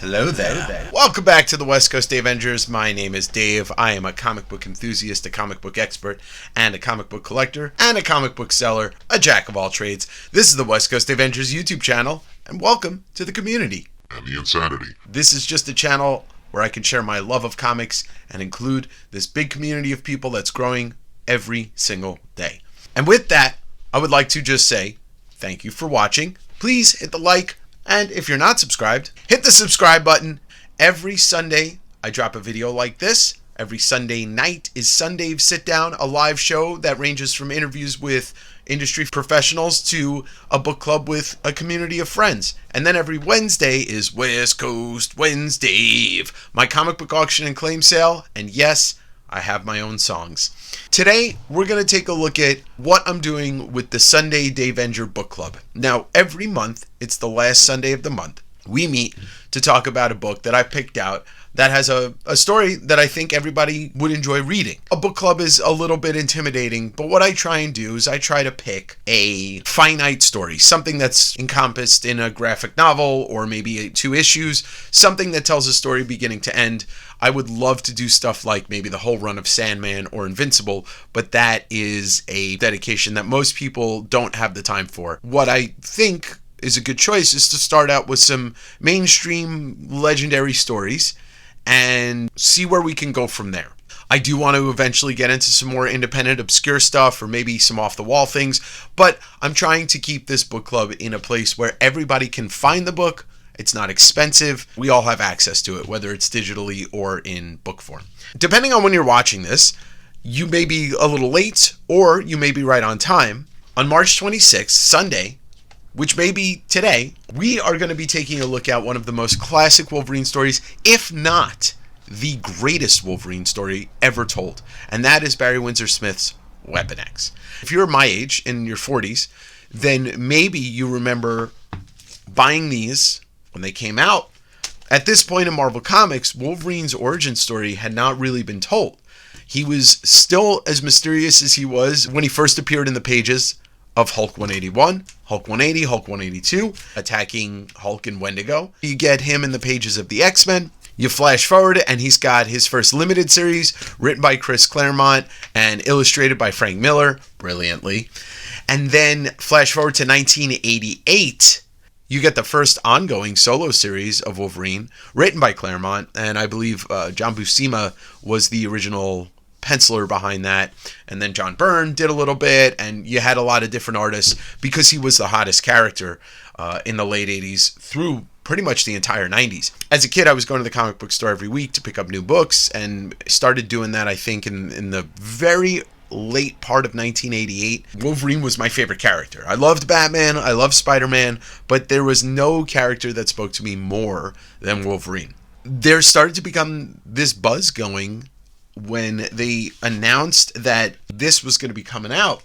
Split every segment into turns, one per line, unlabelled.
Hello there. Welcome back to the West Coast Davengers. My name is Dave. I am a comic book enthusiast, a comic book expert, and a comic book collector, and a comic book seller, a jack of all trades. This is the West Coast Davengers YouTube channel, and welcome to the community.
And the insanity.
This is just a channel where I can share my love of comics and include this big community of people that's growing every single day. And with that, I would like to just say thank you for watching. Please hit the like. And if you're not subscribed, hit the subscribe button. Every Sunday, I drop a video like this. Every Sunday night is SunDAVE Sitdown, a live show that ranges from interviews with industry professionals to a book club with a community of friends. And then every Wednesday is West Coast Wednesday, my comic book auction and claim sale. And yes, I have my own songs. Today, we're going to take a look at what I'm doing with the Sunday Davenger Book Club. Now, every month, it's the last Sunday of the month, we meet to talk about a book that I picked out that has a story that I think everybody would enjoy reading. A book club is a little bit intimidating, but what I try and do is I try to pick a finite story, something that's encompassed in a graphic novel or maybe 2 issues, something that tells a story beginning to end. I would love to do stuff like maybe the whole run of Sandman or Invincible, but that is a dedication that most people don't have the time for. What I think is a good choice is to start out with some mainstream legendary stories and see where we can go from there. I do want to eventually get into some more independent, obscure stuff or maybe some off-the-wall things, but I'm trying to keep this book club in a place where everybody can find the book. It's not expensive. We all have access to it, whether it's digitally or in book form. Depending on when you're watching this, you may be a little late or you may be right on time. On March 26th, Sunday, which may be today, we are going to be taking a look at one of the most classic Wolverine stories, if not the greatest Wolverine story ever told. And that is Barry Windsor Smith's Weapon X. If you're my age, in your 40s, then maybe you remember buying these when they came out. At this point in Marvel Comics, Wolverine's origin story had not really been told. He was still as mysterious as he was when he first appeared in the pages of Hulk 181, Hulk 180, Hulk 182, attacking Hulk and Wendigo. You get him in the pages of the X-Men. You flash forward and he's got his first limited series written by Chris Claremont and illustrated by Frank Miller brilliantly. And then flash forward to 1988. You get the first ongoing solo series of Wolverine written by Claremont, and I believe John Buscema was the original penciler behind that, and then John Byrne did a little bit, and you had a lot of different artists because he was the hottest character in the late 80s through pretty much the entire 90s. As a kid, I was going to the comic book store every week to pick up new books, and started doing that, I think, in the very late part of 1988. Wolverine was my favorite character. I loved Batman, I loved Spider-Man, but there was no character that spoke to me more than Wolverine. There started to become this buzz going when they announced that this was going to be coming out.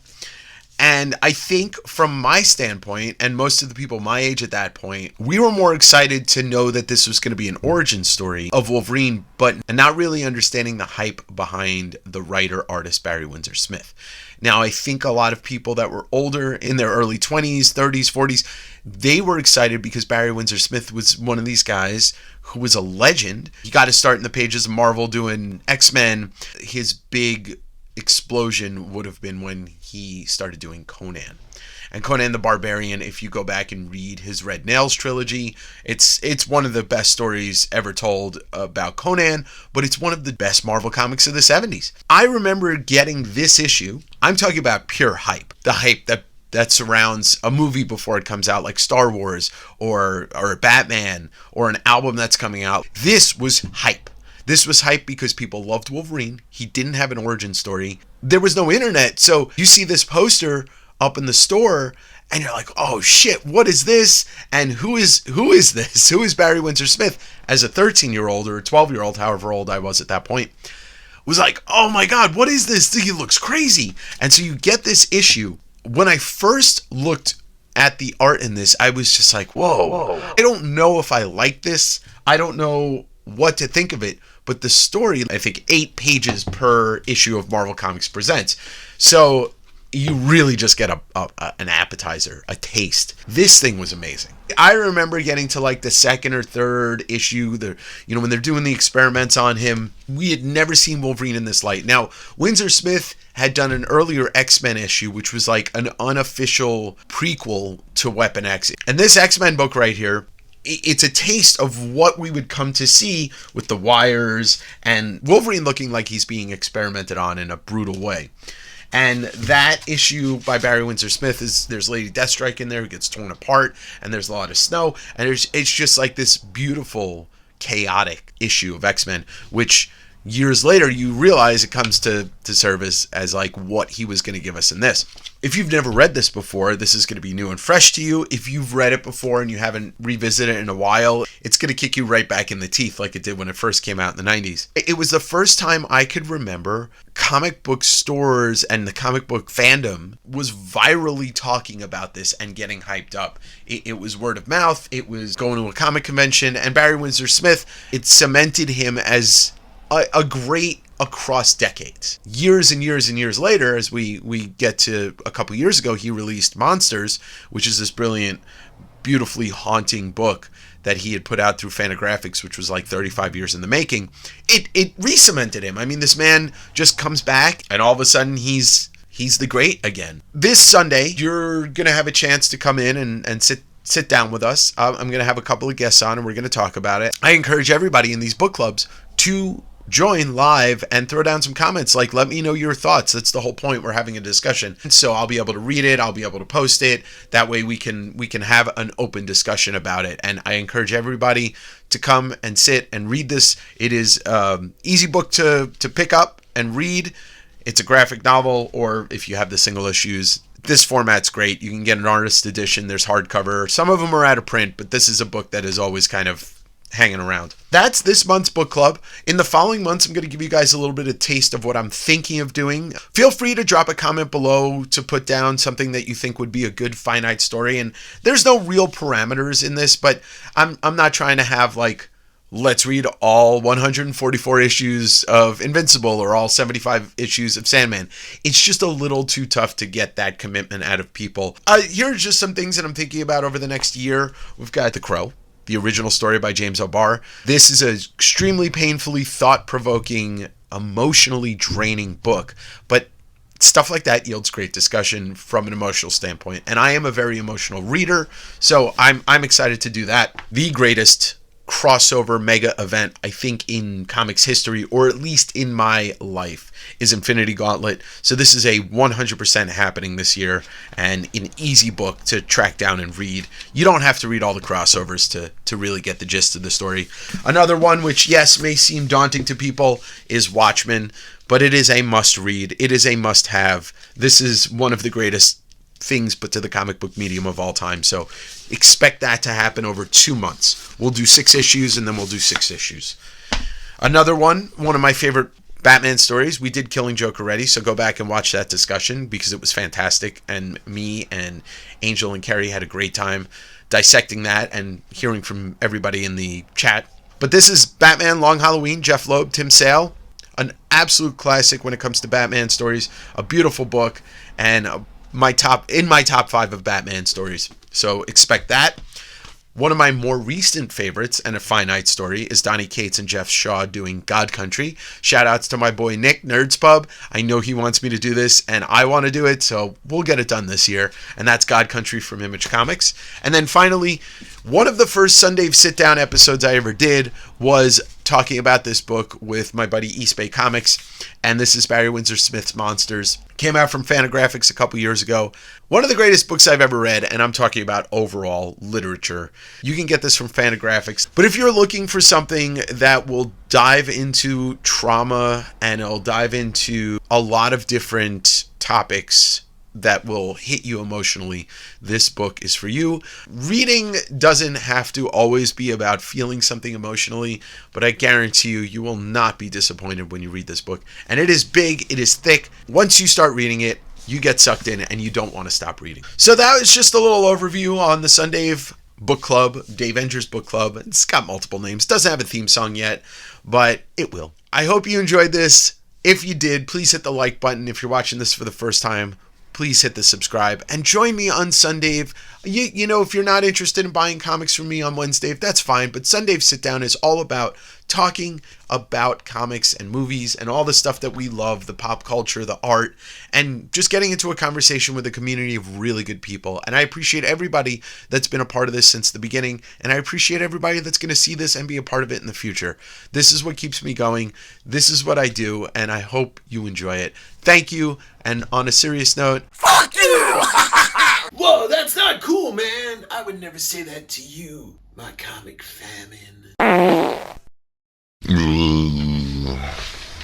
And I think from my standpoint, and most of the people my age at that point, we were more excited to know that this was going to be an origin story of Wolverine, but not really understanding the hype behind the writer-artist Barry Windsor Smith. Now, I think a lot of people that were older, in their early 20s, 30s, 40s, they were excited because Barry Windsor Smith was one of these guys who was a legend. He got to start in the pages of Marvel doing X-Men. His big explosion would have been when he started doing Conan. And Conan the Barbarian, if you go back and read his Red Nails trilogy, it's one of the best stories ever told about Conan, but it's one of the best Marvel comics of the 70s. I remember getting this issue. I'm talking about pure hype. The hype that surrounds a movie before it comes out, like Star Wars or Batman or an album that's coming out. This was hype. This was hype because people loved Wolverine. He didn't have an origin story. There was no internet, so you see this poster up in the store and you're like, oh shit, what is this? And who is this? Who is Barry Windsor Smith? As a 13-year-old or a 12-year-old, however old I was at that point, was like, oh my God, what is this? He looks crazy. And so you get this issue. When I first looked at the art in this, I was just like, whoa. I don't know if I like this. I don't know what to think of it. But the story, I think 8 pages per issue of Marvel Comics Presents. So you really just get an appetizer, a taste. This thing was amazing. I remember getting to like the second or third issue, when they're doing the experiments on him. We had never seen Wolverine in this light. Now, Windsor Smith had done an earlier X-Men issue, which was like an unofficial prequel to Weapon X. And this X-Men book right here, it's a taste of what we would come to see with the wires and Wolverine looking like he's being experimented on in a brutal way. And that issue by Barry Windsor Smith there's Lady Deathstrike in there who gets torn apart, and there's a lot of snow, and it's just like this beautiful, chaotic issue of X-Men, which years later you realize it comes to serve as like what he was going to give us in this. If you've never read this before, this is going to be new and fresh to you. If you've read it before and you haven't revisited it in a while, it's going to kick you right back in the teeth like it did when it first came out in the 90s. It was the first time I could remember comic book stores and the comic book fandom was virally talking about this and getting hyped up. It was word of mouth. It was going to a comic convention, and Barry Windsor Smith, it cemented him as a great across decades. Years and years and years later, as we get to a couple years ago, he released Monsters, which is this brilliant, beautifully haunting book that he had put out through Fantagraphics, which was like 35 years in the making. It re-cemented him. I mean, this man just comes back, and all of a sudden he's the great again. This Sunday, you're going to have a chance to come in and sit down with us. I'm going to have a couple of guests on, and we're going to talk about it. I encourage everybody in these book clubs to join live and throw down some comments. Like, let me know your thoughts. That's the whole point. We're having a discussion. So I'll be able to read it. I'll be able to post it. That way we can have an open discussion about it. And I encourage everybody to come and sit and read this. It is easy book to pick up and read. It's a graphic novel, or if you have the single issues, this format's great. You can get an artist edition. There's hardcover. Some of them are out of print, but this is a book that is always kind of hanging around. That's this month's book club. In the following months, I'm going to give you guys a little bit of taste of what I'm thinking of doing. Feel free to drop a comment below to put down something that you think would be a good finite story. And there's no real parameters in this, but I'm not trying to have like, let's read all 144 issues of Invincible or all 75 issues of Sandman. It's just a little too tough to get that commitment out of people. Here's just some things that I'm thinking about over the next year. We've got The Crow, the original story by James O'Barr. This is an extremely painfully thought-provoking, emotionally draining book, but stuff like that yields great discussion from an emotional standpoint. And I am a very emotional reader, so I'm excited to do that. The greatest crossover mega event, I think, in comics history, or at least in my life, is Infinity Gauntlet. So this is a 100% happening this year, and an easy book to track down and read. You don't have to read all the crossovers to really get the gist of the story. Another one, which yes, may seem daunting to people, is Watchmen, but it is a must read. It is a must have. This is one of the greatest things put to the comic book medium of all time. So expect that to happen over 2 months. We'll do 6 issues, and then we'll do 6 issues. Another one of my favorite Batman stories. We did Killing Joke already, so go back and watch that discussion because it was fantastic. And me and Angel and Kerry had a great time dissecting that and hearing from everybody in the chat. But this is Batman Long Halloween, Jeff Loeb, Tim Sale. An absolute classic when it comes to Batman stories. A beautiful book, and my top 5 of Batman stories. So expect that. One of my more recent favorites and a finite story is Donny Cates and Jeff Shaw doing God Country. Shout outs to my boy Nick, Nerds Pub. I know he wants me to do this, and I want to do it, so we'll get it done this year. And that's God Country from Image Comics. And then finally, one of the first SunDAVE Sitdown episodes I ever did was talking about this book with my buddy East Bay Comics, and this is Barry Windsor Smith's Monsters. Came out from Fantagraphics a couple years ago. One of the greatest books I've ever read, and I'm talking about overall literature. You can get this from Fantagraphics, but if you're looking for something that will dive into trauma and it'll dive into a lot of different topics that will hit you emotionally, this book is for you. Reading doesn't have to always be about feeling something emotionally, but I guarantee you will not be disappointed when you read this book. And it is big, it is thick. Once you start reading it, you get sucked in and you don't want to stop reading. So that was just a little overview on the SunDAVE Book Club, Davengers Book Club. It's got multiple names. Doesn't have a theme song yet, but it will. I hope you enjoyed this. If you did, please hit the like button. If you're watching this for the first time, please hit the subscribe and join me on SunDAVE. You know, if you're not interested in buying comics from me on Wednesday, that's fine. But SunDAVE Sitdown is all about talking about comics and movies and all the stuff that we love, the pop culture, the art, and just getting into a conversation with a community of really good people. And I appreciate everybody that's been a part of this since the beginning, and I appreciate everybody that's going to see this and be a part of it in the future. This is what keeps me going. This is what I do, and I hope you enjoy it. Thank you, and on a serious note, fuck you!
Whoa, that's not cool, man. I would never say that to you, my comic famine.